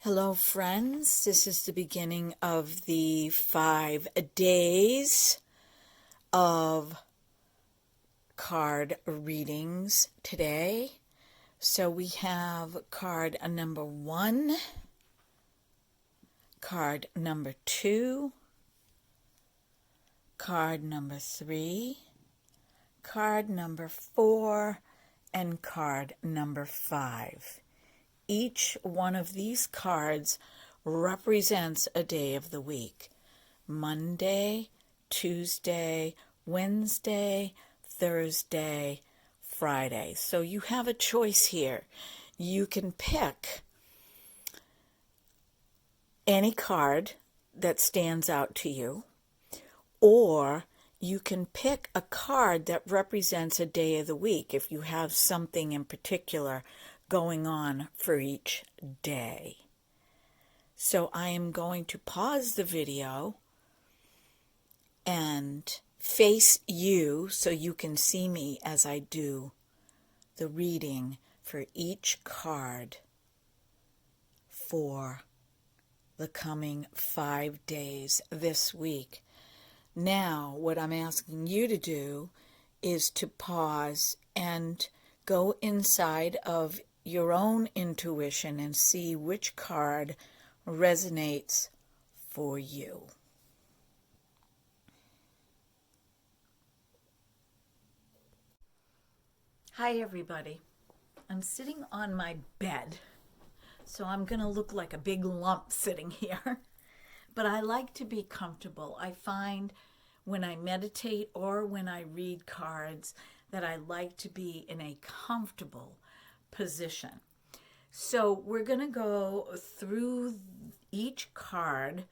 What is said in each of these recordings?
Hello, friends. This is the beginning of the 5 days of card readings today. So we have card number 1, card number 2, card number 3, card number 4, and card number 5. Each one of these cards represents a day of the week. Monday, Tuesday, Wednesday, Thursday, Friday. So you have a choice here. You can pick any card that stands out to you, or you can pick a card that represents a day of the week if you have something in particular going on for each day. So I am going to pause the video and face you so you can see me as I do the reading for each card for the coming 5 days this week. Now, what I'm asking you to do is to pause and go inside of your own intuition and see which card resonates for you. Hi, everybody. I'm sitting on my bed, so I'm going to look like a big lump sitting here. But I like to be comfortable. I find when I meditate or when I read cards that I like to be in a comfortable position. So we're going to go through each card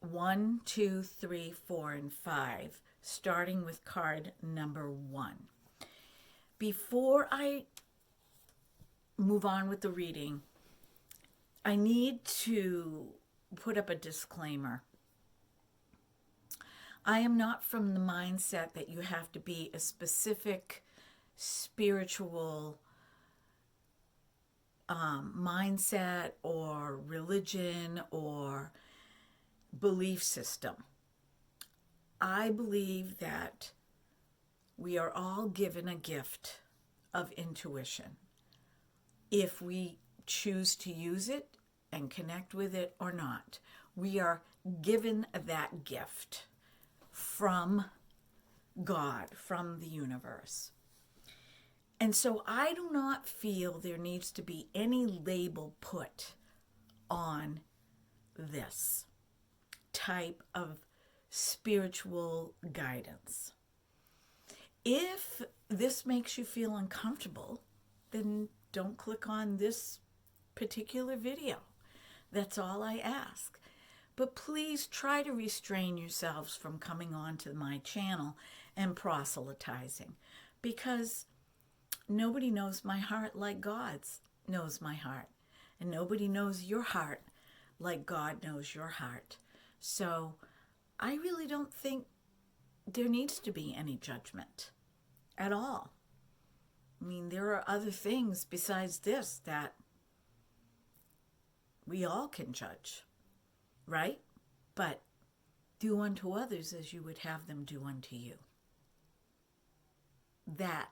1, 2, 3, 4, and 5, starting with card number 1. Before I move on with the reading, I need to put up a disclaimer. I am not from the mindset that you have to be a specific spiritual mindset or religion or belief system. I believe that we are all given a gift of intuition if we choose to use it and connect with it or not. We are given that gift from God, from the universe. And so I do not feel there needs to be any label put on this type of spiritual guidance. If this makes you feel uncomfortable, then don't click on this particular video. That's all I ask. But please try to restrain yourselves from coming onto my channel and proselytizing, because nobody knows my heart like God knows my heart. And nobody knows your heart like God knows your heart. So I really don't think there needs to be any judgment at all. I mean, there are other things besides this that we all can judge, right? But do unto others as you would have them do unto you. That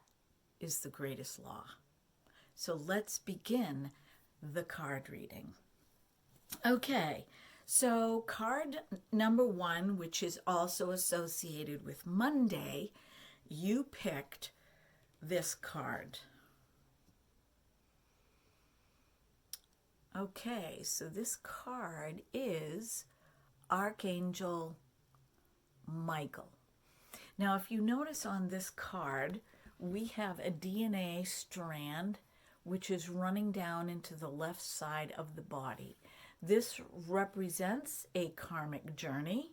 is the greatest law. So let's begin the card reading. Okay, so card number 1, which is also associated with Monday, you picked this card. Okay, so this card is Archangel Michael. Now, if you notice on this card, we have a DNA strand which is running down into the left side of the body. This represents a karmic journey.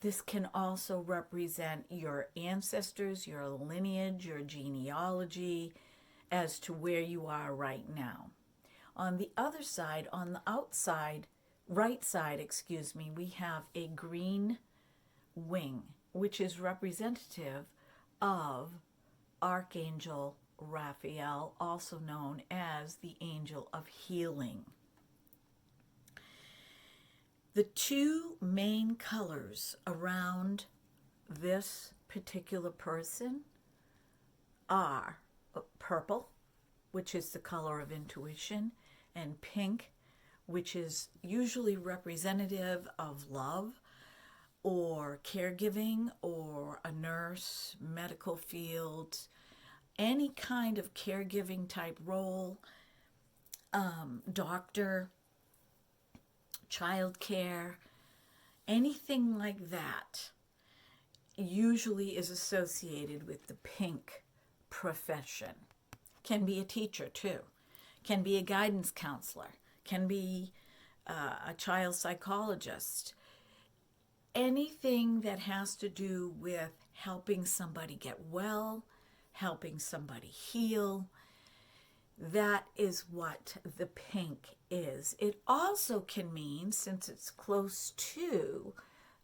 This can also represent your ancestors, your lineage, your genealogy, as to where you are right now. On the other side, on the outside, right side, we have a green wing, which is representative of Archangel Raphael, also known as the angel of healing. The two main colors around this particular person are purple, which is the color of intuition, and pink, which is usually representative of love or caregiving or a nurse, medical field, any kind of caregiving type role, doctor, childcare, anything like that usually is associated with the pink profession. Can be a teacher too, can be a guidance counselor, can be a child psychologist. Anything that has to do with helping somebody get well, helping somebody heal, that is what the pink is. It also can mean, since it's close to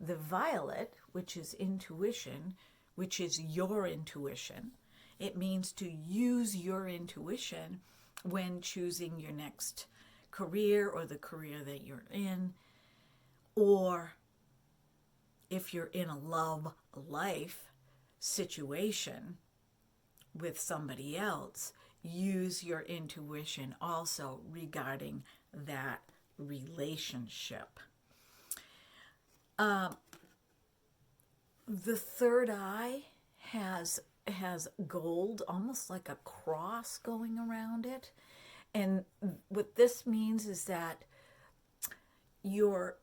the violet, which is intuition, which is your intuition, it means to use your intuition when choosing your next career or the career that you're in, or if you're in a love life situation with somebody else, use your intuition also regarding that relationship. The third eye has gold, almost like a cross going around it. And what this means is that your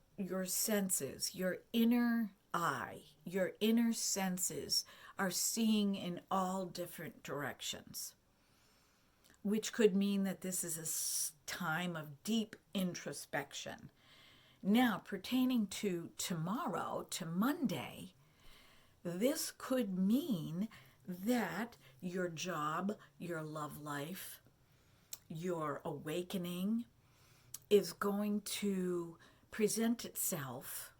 senses, your inner eye, your inner senses are seeing in all different directions, which could mean that this is a time of deep introspection. Now, pertaining to tomorrow, to Monday, this could mean that your job, your love life, your awakening is going to present itself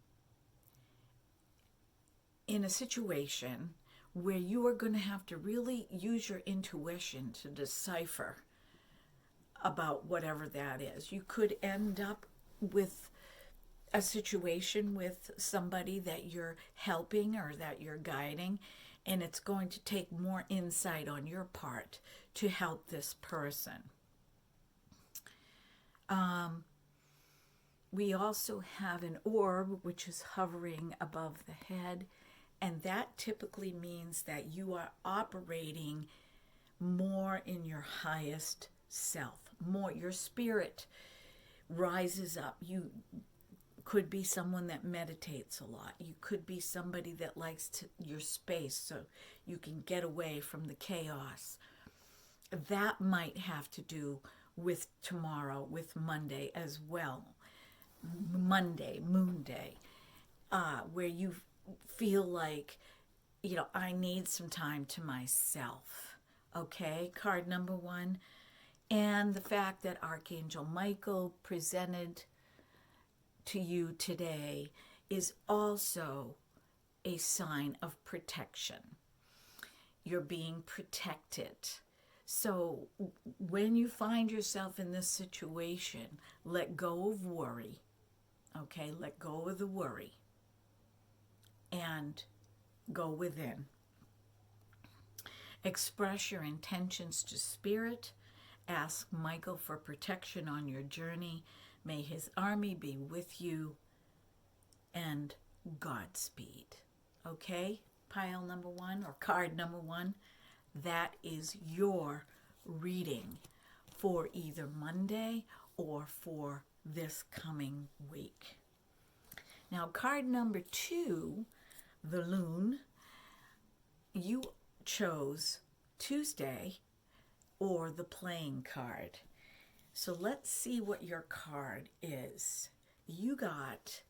in a situation where you are going to have to really use your intuition to decipher about whatever that is. You could end up with a situation with somebody that you're helping or that you're guiding, and it's going to take more insight on your part to help this person. We also have an orb which is hovering above the head, and that typically means that you are operating more in your highest self. More, your spirit rises up. You could be someone that meditates a lot. You could be somebody that likes your space so you can get away from the chaos. That might have to do with tomorrow, with Monday as well. Monday, Moon Day, where you feel like, I need some time to myself. Okay, card number 1. And the fact that Archangel Michael presented to you today is also a sign of protection. You're being protected. So when you find yourself in this situation, let go of worry. Okay, let go of the worry and go within. Express your intentions to Spirit. Ask Michael for protection on your journey. May his army be with you, and Godspeed. Okay, pile number 1 or card number 1, that is your reading for either Monday or for this coming week. Now, card number 2, the Loon, you chose Tuesday or the playing card. So let's see what your card is. You got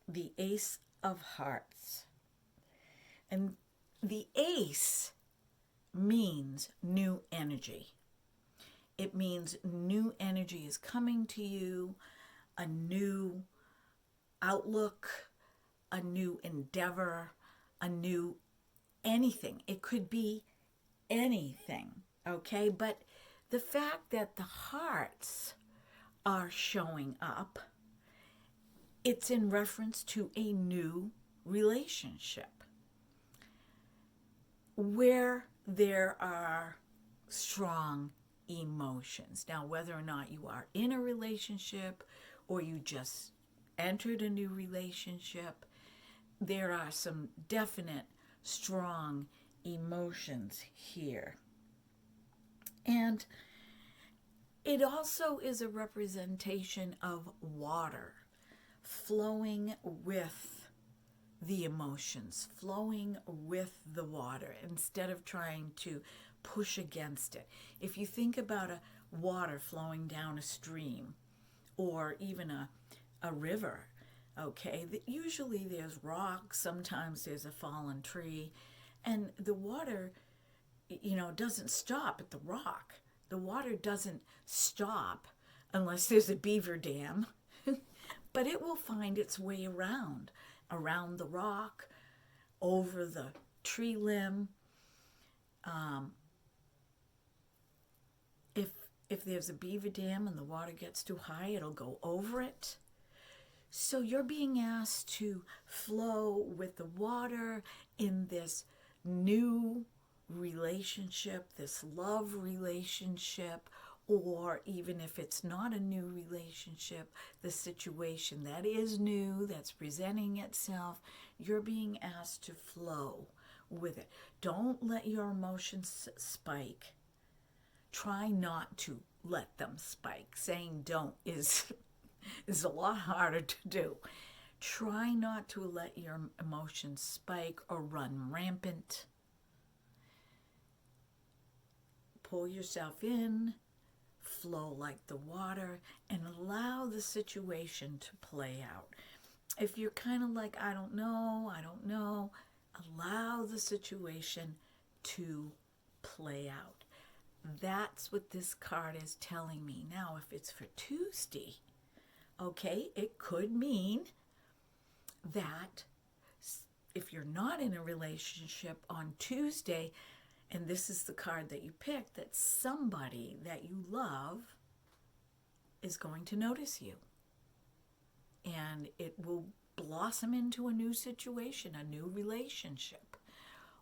the Ace of Hearts. And the Ace means new energy. It means new energy is coming to you, a new outlook, a new endeavor, a new anything. It could be anything. Okay, but the fact that the hearts are showing up, it's in reference to a new relationship where there are strong emotions. Now, whether or not you are in a relationship or you just entered a new relationship, there are some definite strong emotions here. And it also is a representation of water flowing with the emotions, flowing with the water instead of trying to push against it. If you think about a water flowing down a stream or even a river, okay, usually there's rocks, sometimes there's a fallen tree, and the water, doesn't stop at the rock. The water doesn't stop unless there's a beaver dam, but it will find its way around the rock, over the tree limb. If there's a beaver dam and the water gets too high, it'll go over it. So you're being asked to flow with the water in this new relationship, this love relationship, or even if it's not a new relationship, the situation that is new, that's presenting itself, you're being asked to flow with it. Don't let your emotions spike. Try not to let them spike. Saying don't is a lot harder to do. Try not to let your emotions spike or run rampant. Pull yourself in, flow like the water, and allow the situation to play out. If you're kind of like, I don't know, allow the situation to play out. That's what this card is telling me. Now, if it's for Tuesday, okay, it could mean that if you're not in a relationship on Tuesday, and this is the card that you picked, that somebody that you love is going to notice you. And it will blossom into a new situation, a new relationship.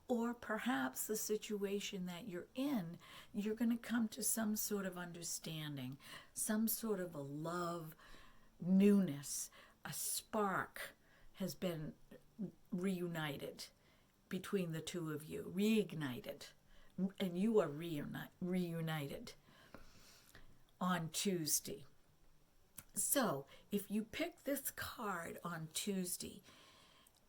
Or perhaps the situation that you're in, you're going to come to some sort of understanding, some sort of a love, newness, a spark has been reunited between the two of you, reignited, and you are reunited on Tuesday. So if you pick this card on Tuesday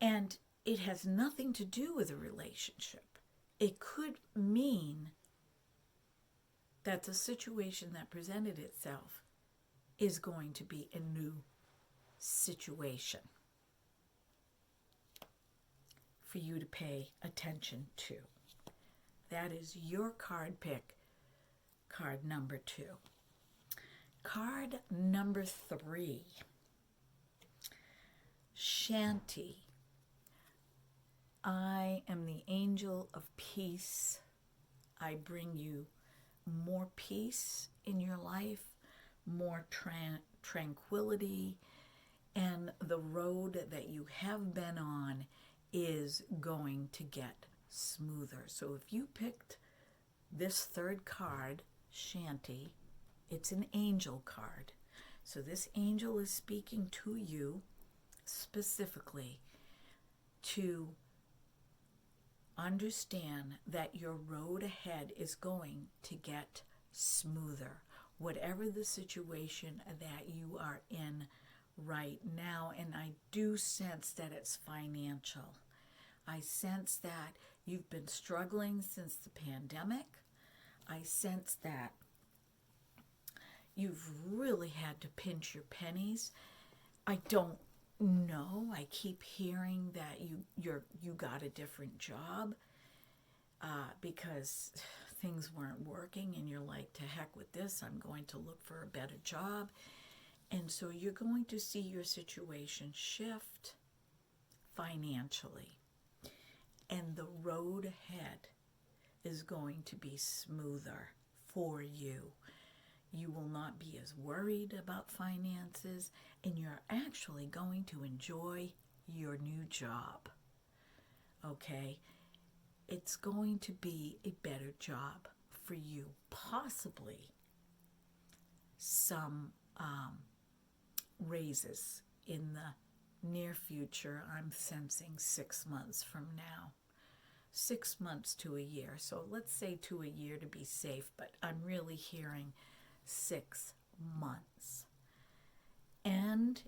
and it has nothing to do with a relationship, it could mean that the situation that presented itself is going to be a new situation for you to pay attention to. That is your card pick, card number 2. Card number 3, Shanti. I am the angel of peace. I bring you more peace in your life, more tranquility, and the road that you have been on is going to get smoother. So if you picked this third card, Shanti, it's an angel card. So this angel is speaking to you specifically to understand that your road ahead is going to get smoother, whatever the situation that you are in right now. And I do sense that it's financial. I sense that you've been struggling since the pandemic. I sense that you've really had to pinch your pennies. I don't know. I keep hearing that you got a different job because things weren't working and you're like, to heck with this, I'm going to look for a better job. And so you're going to see your situation shift financially. And the road ahead is going to be smoother for you. You will not be as worried about finances, and you're actually going to enjoy your new job. Okay? It's going to be a better job for you. Possibly some raises in the near future. I'm sensing 6 months from now. 6 months to a year. So let's say to a year to be safe, but I'm really hearing 6 months. And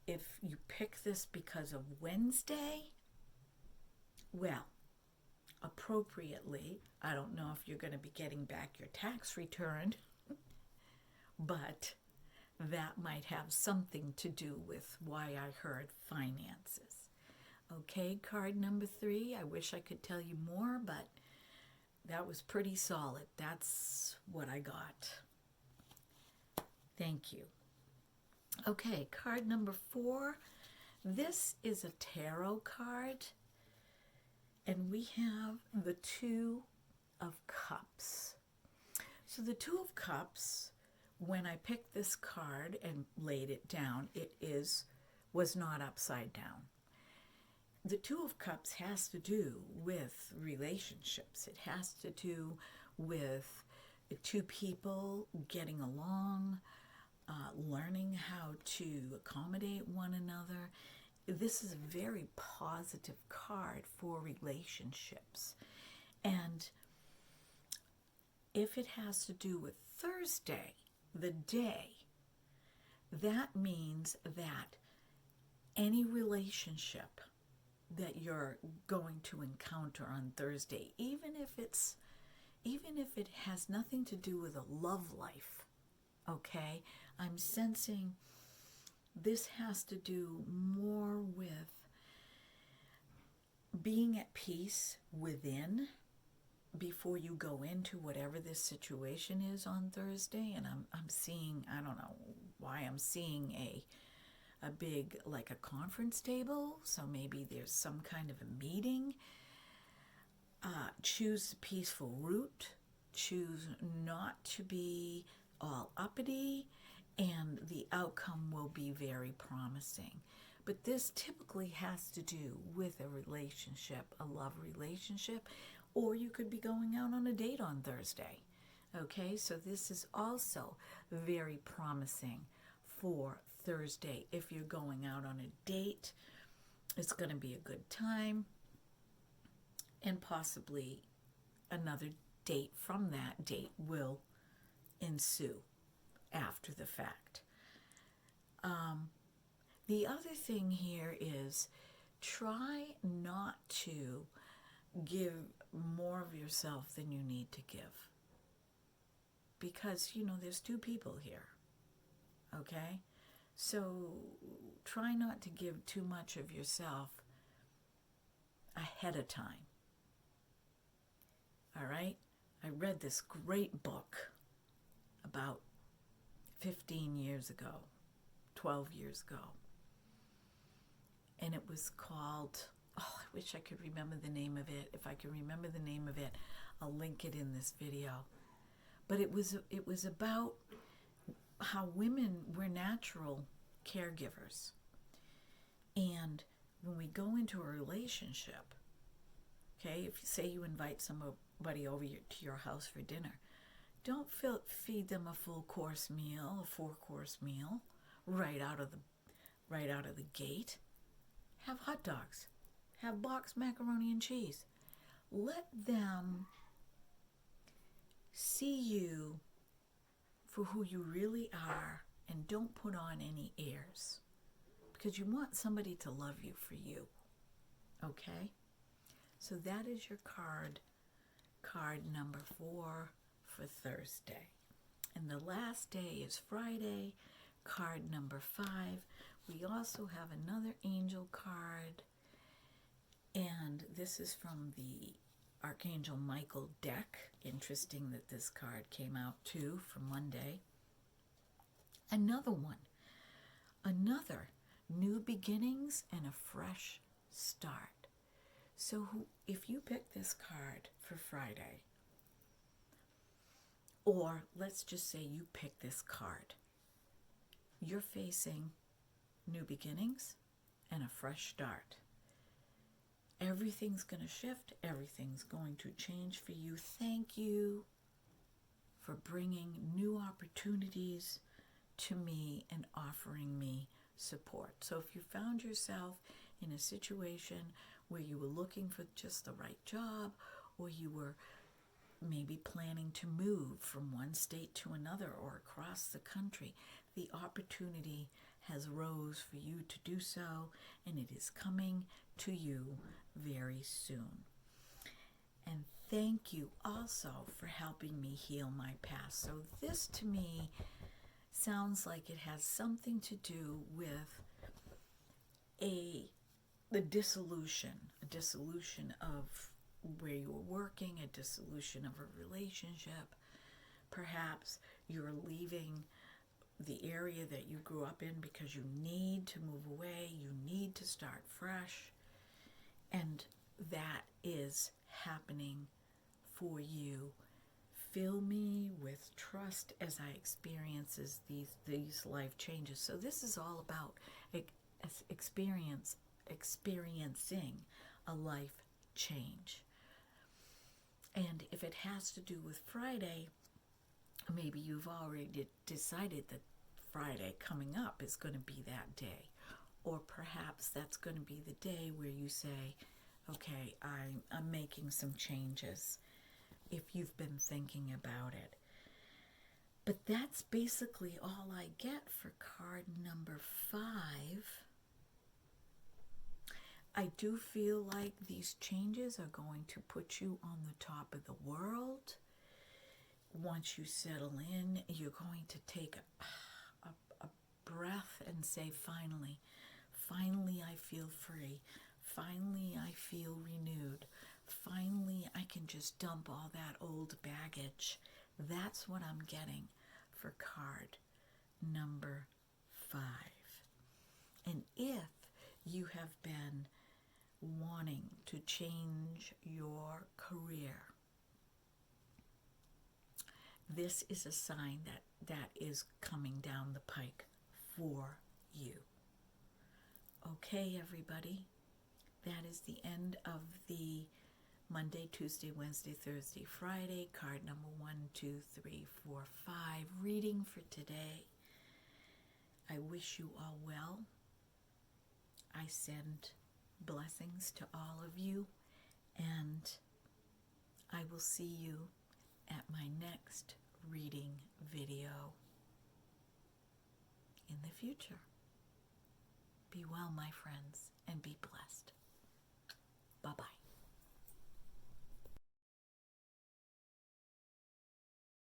if you pick this because of Wednesday, well, appropriately, I don't know if you're going to be getting back your tax return, but that might have something to do with why I heard finances. Okay, card number 3. I wish I could tell you more, but that was pretty solid. That's what I got. Thank you. Okay, card number 4. This is a tarot card, and we have the 2 of Cups. So the 2 of Cups, when I picked this card and laid it down, was not upside down. The 2 of Cups has to do with relationships. It has to do with 2 people getting along, learning how to accommodate one another. This is a very positive card for relationships. And if it has to do with Thursday, the day, that means that any relationship that you're going to encounter on Thursday, even if it has nothing to do with a love life, okay? I'm sensing this has to do more with being at peace within before you go into whatever this situation is on Thursday. And I'm seeing, I don't know why I'm seeing a big, like a conference table. So maybe there's some kind of a meeting. Choose a peaceful route. Choose not to be all uppity, and the outcome will be very promising. But this typically has to do with a relationship, a love relationship, or you could be going out on a date on Thursday. Okay, so this is also very promising for Thursday. If you're going out on a date, it's going to be a good time, and possibly another date from that date will ensue after the fact. The other thing here is try not to give more of yourself than you need to give. Because, there's 2 people here. Okay? So try not to give too much of yourself ahead of time. All right? I read this great book about 15 years ago, 12 years ago. And it was called, I wish I could remember the name of it. If I can remember the name of it, I'll link it in this video. But it was about how women were natural caregivers. And when we go into a relationship, okay, if you say you invite somebody over to your house for dinner, don't feed them a full course meal, a 4-course meal, right out of the gate. Have hot dogs. Have boxed macaroni and cheese. Let them see you for who you really are, and don't put on any airs, because you want somebody to love you for you. Okay? So that is your card number 4 for Thursday. And the last day is Friday, card number 5. We also have another angel card, and this is from the Archangel Michael deck. Interesting that this card came out too for Monday. Another one. Another new beginnings and a fresh start. So if you pick this card for Friday, Or let's just say you pick this card. You're facing new beginnings and a fresh start. Everything's going to shift. Everything's going to change for you. Thank you for bringing new opportunities to me and offering me support. So if you found yourself in a situation where you were looking for just the right job, or you were maybe planning to move from one state to another or across the country, the opportunity has rose for you to do so, and it is coming to you very soon. And thank you also for helping me heal my past. So this to me sounds like it has something to do with the dissolution of where you were working, a dissolution of a relationship. Perhaps you're leaving the area that you grew up in because you need to move away, you need to start fresh, and that is happening for you. Fill me with trust as I experience these life changes. So this is all about experiencing a life change. And if it has to do with Friday, maybe you've already decided that Friday coming up is going to be that day. Or perhaps that's going to be the day where you say, okay, I'm making some changes, if you've been thinking about it. But that's basically all I get for card number 5. I do feel like these changes are going to put you on the top of the world. Once you settle in, you're going to take a breath and say, finally I feel free. Finally I feel renewed. Finally I can just dump all that old baggage. That's what I'm getting for card number 5. And if you have been wanting to change your career, this is a sign that is coming down the pike for you. Okay, everybody, that is the end of the Monday, Tuesday, Wednesday, Thursday, Friday, card number 1, 2, 3, 4, 5 reading for today. I wish you all well. I send blessings to all of you, and I will see you at my next reading video in the future. Be well, my friends, and be blessed.